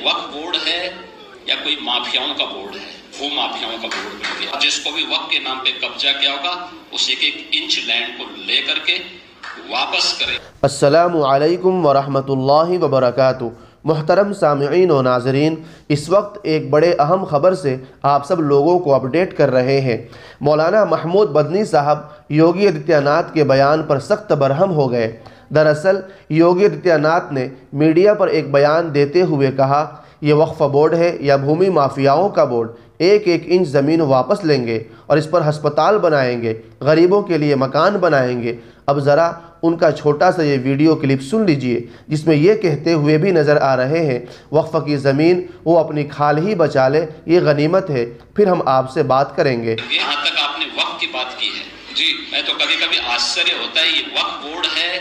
वक्फ board है या कोई माफियाओं का बोर्ड है, वो माफियाओं का बोर्ड बन गया। जिसको भी वक्फ के नाम पे कब्जा किया होगा उस एक एक इंच लैंड को ले करके वापस करें। अस्सलामु अलैकुम वरहमतुल्लाहि वबरकातुहू। मुहतरम सामिईन व नाज़रीन, इस वक्त एक बड़े अहम ख़बर से आप सब लोगों को अपडेट कर रहे हैं। मौलाना महमूद मदनी साहब योगी आदित्यनाथ के बयान पर सख्त बरहम हो गए। दरअसल योगी आदित्यनाथ ने मीडिया पर एक बयान देते हुए कहा, ये वक्फ बोर्ड है या भूमि माफियाओं का बोर्ड, एक एक इंच ज़मीन वापस लेंगे और इस पर हस्पताल बनाएंगे, गरीबों के लिए मकान बनाएंगे। अब ज़रा उनका छोटा सा ये वीडियो क्लिप सुन लीजिए, जिसमें ये कहते हुए भी नज़र आ रहे हैं वक्फ की ज़मीन वो अपनी खाल ही बचा ले, ये गनीमत है। फिर हम आपसे बात करेंगे। यहाँ तक आपने वक्फ की बात की है जी, मैं तो कभी कभी आश्चर्य होता है, ये वक्फ बोर्ड है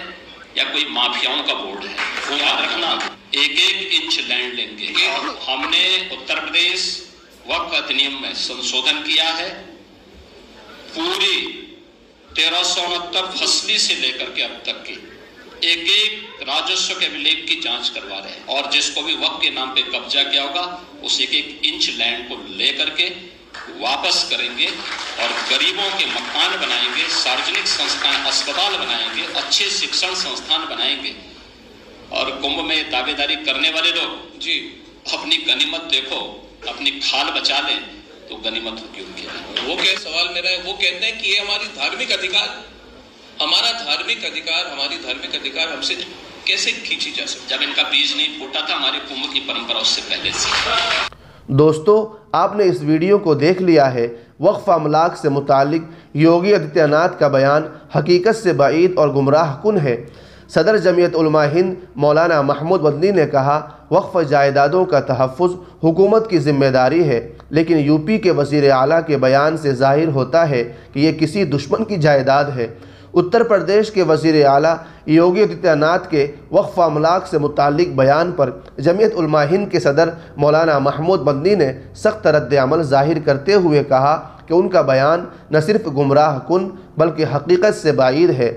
या कोई माफियाओं का बोर्ड है। वो याद रखना, एक एक इंच लैंड लेंगे। हमने उत्तर प्रदेश वक्फ अधिनियम में संशोधन किया है, पूरी 1369 फसली से लेकर के अब तक की एक एक राजस्व के अभिलेख की जांच करवा रहे हैं। और जिसको भी वक्फ के नाम पे कब्जा किया होगा उस एक एक इंच लैंड को लेकर के वापस करेंगे और गरीबों के मकान बनाएंगे, सार्वजनिक संस्थान अस्पताल बनाएंगे, अच्छे शिक्षण संस्थान बनाएंगे। और कुंभ में दावेदारी करने वाले लोग जी अपनी गनीमत देखो, अपनी खाल बचा लें तो गनीमत होगी उनके लिए। वो क्या सवाल मेरा है, वो कहते हैं कि ये हमारी धार्मिक अधिकार, हमारा धार्मिक अधिकार, हमारी धार्मिक अधिकार हमसे कैसे खींची जा सकती? जब इनका बीज नहीं फूटा था हमारी कुंभ की परंपरा उससे पहले से। दोस्तों, आपने इस वीडियो को देख लिया है। वक्फ अमलाक से मुतालिक योगी आदित्यनाथ का बयान हकीकत से बाईद और गुमराह कुन है। सदर जमीयत उलमा हिंद मौलाना महमूद मदनी ने कहा, वक्फ जायदादों का तहफ़्फ़ुज़ हुकूमत की ज़िम्मेदारी है, लेकिन यूपी के वज़ीर आला के बयान से ज़ाहिर होता है कि ये किसी दुश्मन की जायदाद है। उत्तर प्रदेश के वज़ीर आला योगी आदित्यनाथ के वक्फ अमलाक से मुतालिक बयान पर जमीयत उलमा हिंद के सदर मौलाना महमूद मदनी ने सख्त रद्द अमल ज़ाहिर करते हुए कहा कि उनका बयान न सिर्फ गुमराह कुन बल्कि हकीकत से बाईद है।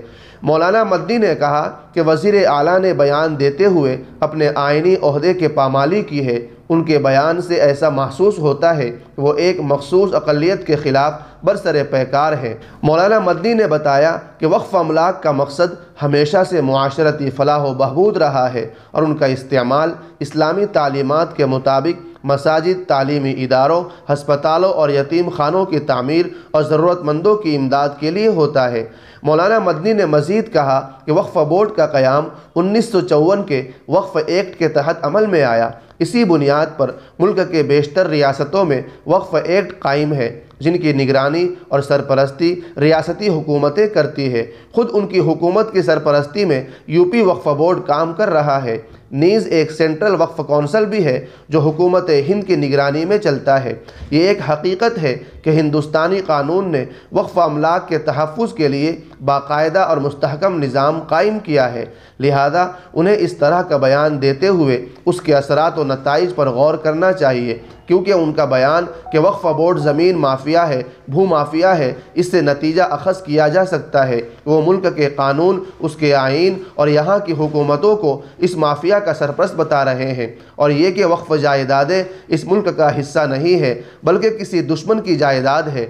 मौलाना मदनी ने कहा कि वज़ीर आला ने बयान देते हुए अपने आइनी ओहदे के पामाली की है। उनके बयान से ऐसा महसूस होता है कि वो एक मखसूस अक़लियत के ख़िलाफ़ बरसरे पैकार हैं। मौलाना मदनी ने बताया कि वक्फ अमलाक का मकसद हमेशा से मुआशरती फ़लाह व बहबूद रहा है और उनका इस्तेमाल इस्लामी तालीमात के मुताबिक मसाजिद, तालीमी इदारों, हस्पतालों और यतीम खानों की तामीर और ज़रूरतमंदों की इमदाद के लिए होता है। मौलाना मदनी ने मज़ीद कहा कि वक्फ बोर्ड का क़याम 1954 के वक्फ एक्ट के तहत अमल में आया। इसी बुनियाद पर मुल्क के बेशतर रियासतों में वक्फ एक्ट कायम है, जिनकी निगरानी और सरपरस्ती रियासती हुकूमतें करती है। ख़ुद उनकी हुकूमत की सरपरस्ती में यूपी वक्फ बोर्ड काम कर रहा है। नीज़ एक सेंट्रल वक्फ कौंसल भी है जो हुकूमत हिंद की निगरानी में चलता है। ये एक हकीकत है कि हिंदुस्तानी कानून ने वक्फ अमलाक के तहफ़्फ़ुज़ के लिए बाकायदा और मुस्तहकम निज़ाम कायम किया है। लिहाजा उन्हें इस तरह का बयान देते हुए उसके असरात व नताइज पर गौर करना चाहिए, क्योंकि उनका बयान कि वक्फ बोर्ड ज़मीन माफिया है, भू माफिया है, इससे नतीजा अखज़ किया जा सकता है वो मुल्क के कानून, उसके आइन और यहाँ की हुकूमतों को इस माफिया का सरपरस्त बता रहे हैं, और ये कि वक्फ जायदादें इस मुल्क का हिस्सा नहीं है बल्कि किसी दुश्मन की जायदाद है।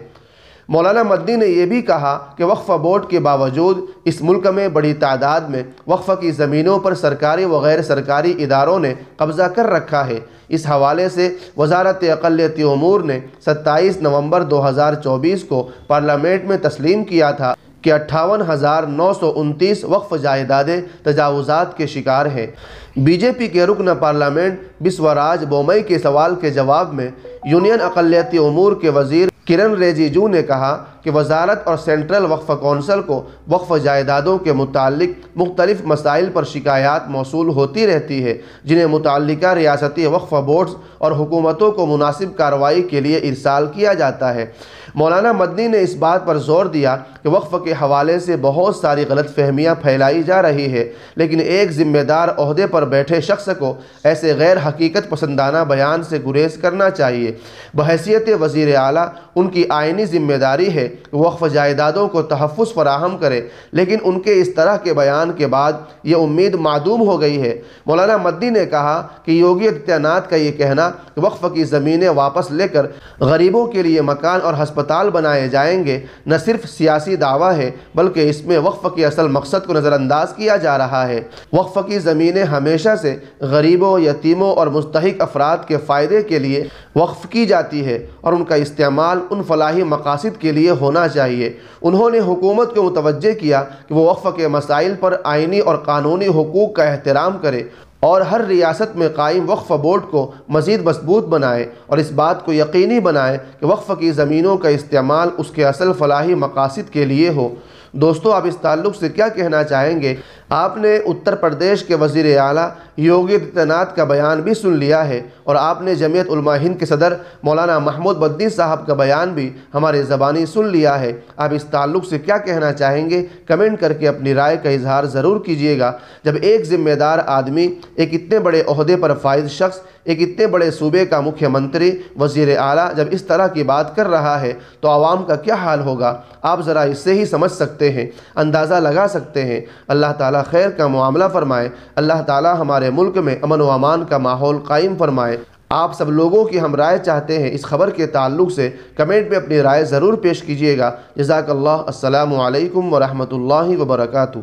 मौलाना मदनी ने यह भी कहा कि वक्फ बोर्ड के बावजूद इस मुल्क में बड़ी तादाद में वक्फ की ज़मीनों पर सरकारी व गैर सरकारी इदारों ने कब्ज़ा कर रखा है। इस हवाले से वज़ारत अक़लियती उमूर ने 27 नवंबर 2024 को पार्लियामेंट में तस्लीम किया था कि 58,929 वक्फ जायदादें तजावुज़ात के शिकार हैं। बीजेपी के रुकन पार्लियामेंट बिस्वराज बोमई के सवाल के जवाब में यूनियन अक़लियती उमूर के वज़ीर किरण रिजिजू ने कहा कि वजारत और सेंट्रल वक्फ कौंसल को वक्फ जायदादों के मुतालिक मुख्तलिफ मसाइल पर शिकायत मौसूल होती रहती है, जिन्हें मुतल्लिका रियासती वक्फ बोर्ड्स और हुकूमतों को मुनासिब कार्रवाई के लिए इरसाल किया जाता है। मौलाना मदनी ने इस बात पर जोर दिया कि वक्फ के हवाले से बहुत सारी गलत फहमियाँ फैलाई जा रही है, लेकिन एक ज़िम्मेदार ओहदे पर बैठे शख्स को ऐसे गैर हकीकत पसंदाना बयान से गुरेज करना चाहिए। बहैसियत वज़ीर आला उनकी आइनी ज़िम्मेदारी है کہ وقف جائیدادوں کو تحفظ فراہم کرے، لیکن ان کے اس طرح کے بیان کے بعد یہ امید معدوم ہو گئی ہے۔ مولانا مدنی نے کہا کہ یوگی آدتیہ ناتھ کا یہ کہنا کہ وقف کی زمینیں واپس لے کر غریبوں کے لیے مکان اور ہسپتال بنائے جائیں گے نہ صرف سیاسی دعویٰ ہے بلکہ اس میں وقف کے اصل مقصد کو نظر انداز کیا جا رہا ہے۔ وقف کی زمینیں ہمیشہ سے غریبوں، یتیموں اور مستحق افراد کے فائدے کے لیے وقف کی جاتی ہے اور ان کا استعمال ان فلاحی مقاصد کے لیے ہونا چاہیے۔ انہوں نے حکومت کو متوجہ کیا کہ وہ وقف کے مسائل پر آئینی اور قانونی حقوق کا احترام کرے اور ہر ریاست میں قائم وقف بورڈ کو مزید مضبوط بنائے اور اس بات کو یقینی بنائے کہ وقف کی زمینوں کا استعمال اس کے اصل فلاحی مقاصد کے لیے ہو۔ دوستو، آپ اس تعلق سے کیا کہنا چاہیں گے؟ آپ نے اتر پردیش کے وزیر اعلیٰ یوگی آدتیہ ناتھ کا بیان بھی سن لیا ہے اور آپ نے جمعیت علماء ہند کے صدر مولانا محمود مدنی صاحب کا بیان بھی ہمارے زبانی سن لیا ہے۔ آپ اس تعلق سے کیا کہنا چاہیں گے؟ کمنٹ کر کے اپنی رائے کا اظہار ضرور کیجیے گا۔ جب ایک ذمہ دار آدمی، ایک اتنے بڑے عہدے پر فائز شخص، ایک اتنے بڑے صوبے کا مکھیہ منتری، وزیر اعلیٰ جب اس طرح کی بات کر رہا ہے تو عوام کا کیا حال ہوگا؟ آپ ذرا اس سے ہی سمجھ سکتے ہیں، اندازہ لگا سکتے ہیں۔ اللہ تعالیٰ خیر کا معاملہ فرمائے۔ اللہ تعالیٰ ہمارے ملک میں امن و امان کا ماحول قائم فرمائے۔ آپ سب لوگوں کی ہم رائے چاہتے ہیں۔ اس خبر کے تعلق سے کمنٹ میں اپنی رائے ضرور پیش کیجیے گا۔ جزاک اللہ۔ السلام علیکم ورحمۃ اللہ وبرکاتہ۔